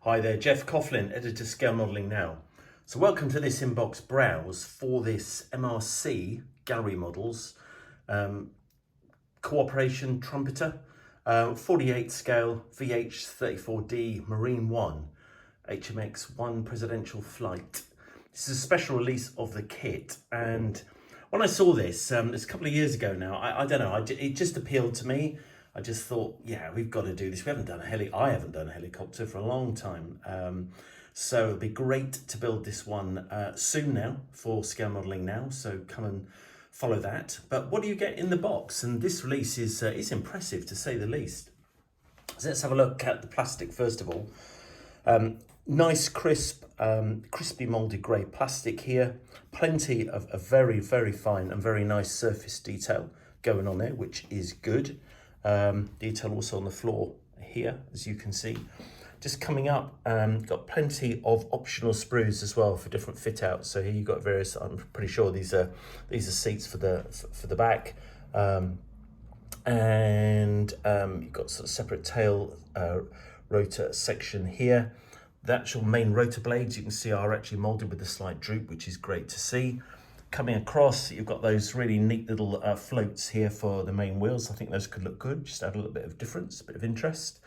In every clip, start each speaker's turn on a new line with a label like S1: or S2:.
S1: Hi there, Jeff Coughlin, editor Scale Modelling Now. So welcome to this inbox browse for this MRC gallery models cooperation trumpeter, 48 scale VH34D Marine 1 HMX 1 presidential flight. This is a special release of the kit, and when I saw this, it's a couple of years ago now, I don't know, it just appealed to me. I just thought, yeah, we've got to do this. I haven't done a helicopter for a long time. So it'll be great to build this one soon now for Scale Modelling Now. So come and follow that. But what do you get in the box? And this release is impressive, to say the least. So let's have a look at the plastic first of all. Nice, crisp, crispy moulded grey plastic here. Plenty of very, very fine and very nice surface detail going on there, which is good. Detail also on the floor here, as you can see. Just coming up, got plenty of optional sprues as well for different fit outs. So here you've got various, I'm pretty sure these are seats for the back. And you've got sort of separate tail rotor section here. The actual main rotor blades you can see are actually molded with a slight droop, which is great to see. Coming across, you've got those really neat little floats here for the main wheels. I think those could look good, just add a little bit of difference, a bit of interest.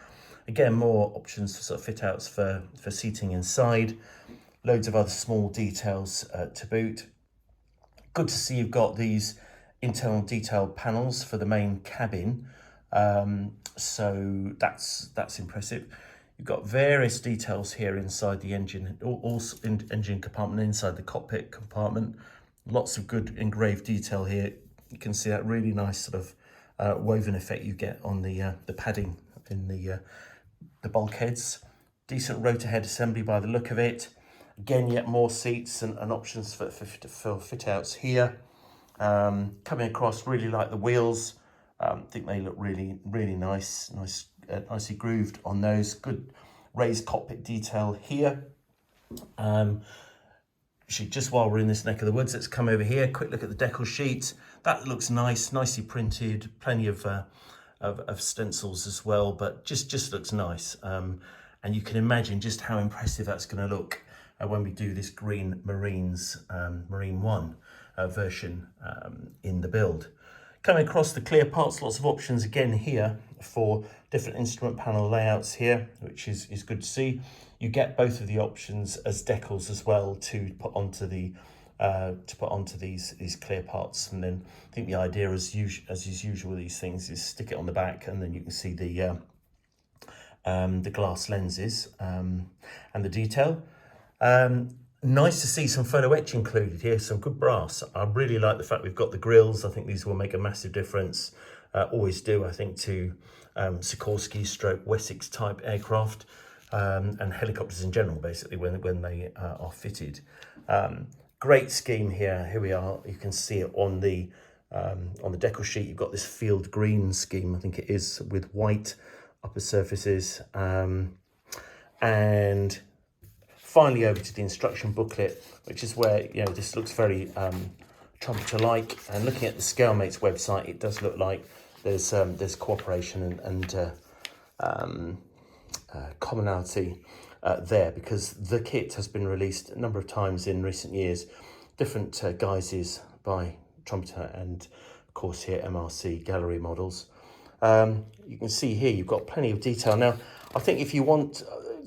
S1: Again, more options for sort of fit outs for seating inside. Loads of other small details to boot. Good to see you've got these internal detail panels for the main cabin. So that's impressive. You've got various details here inside the engine, also in engine compartment, inside the cockpit compartment. Lots of good engraved detail here. You can see that really nice sort of woven effect you get on the padding in the bulkheads. Decent rotor head assembly by the look of it. Again, yet more seats and options for fit outs here. Coming across, really like the wheels. I think they look really nice, nicely grooved on those. Good raised cockpit detail here. Just while we're in this neck of the woods, let's come over here. Quick look at the decal sheet. That looks nice, nicely printed. Plenty of stencils as well, but just looks nice. And you can imagine just how impressive that's going to look when we do this green Marine 1 version in the build. Coming across the clear parts, lots of options again here for different instrument panel layouts here, which is good to see. You get both of the options as decals as well to put onto these clear parts, and then I think the idea as is usual with these things is stick it on the back, and then you can see the glass lenses and the detail. Nice to see some photo etch included here, some good brass. I really like the fact we've got the grills. I think these will make a massive difference. Always do, I think, to Sikorsky / Wessex type aircraft and helicopters in general, basically, when they are fitted. Great scheme here. Here we are. You can see it on the decal sheet. You've got this field green scheme, I think it is, with white upper surfaces. And finally over to the instruction booklet, which is where, you know, this looks very trumpeter-like. And looking at the ScaleMates website, it does look like there's cooperation and commonality there, because the kit has been released a number of times in recent years, different guises by Trumpeter and of course here MRC gallery models. You can see here you've got plenty of detail. Now I think if you want,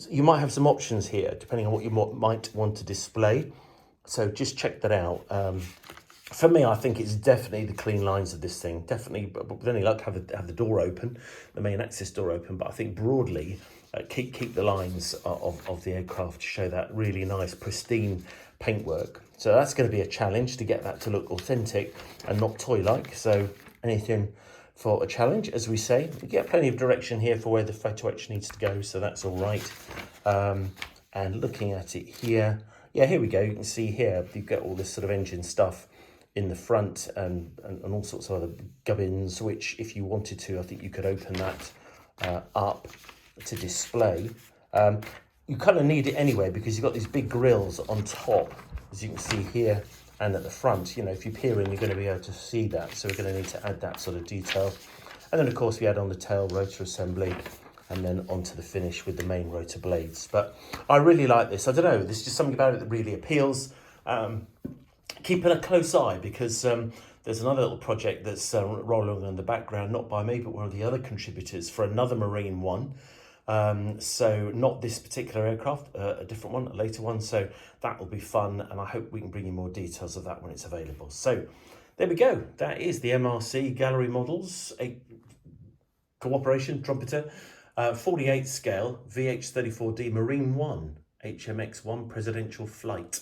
S1: you might have some options here depending on what you might want to display, so just check that out. For me, I think it's definitely the clean lines of this thing, definitely, but with any luck have the door open, the main access door open, but I think broadly keep the lines of the aircraft to show that really nice pristine paintwork. So that's going to be a challenge to get that to look authentic and not toy-like. So anything for a challenge, as we say. You get plenty of direction here for where the photo etch needs to go, so that's all right. And looking at it here, yeah, here we go. You can see here you've got all this sort of engine stuff in the front and all sorts of other gubbins, which if you wanted to, I think you could open that up to display. You kind of need it anyway because you've got these big grills on top, as you can see here, and at the front. You know, if you peer in, you're going to be able to see that, so we're going to need to add that sort of detail. And then of course we add on the tail rotor assembly, and then onto the finish with the main rotor blades. But I really like this. I don't know, there's just something about it that really appeals. Keeping a close eye, because there's another little project that's rolling on in the background, not by me, but one of the other contributors for another marine one. So not this particular aircraft, a different one, a later one. So that will be fun, and I hope we can bring you more details of that when it's available. So there we go. That is the MRC Gallery Models, a cooperation trumpeter, 48 scale VH34D Marine 1 HMX 1 presidential flight.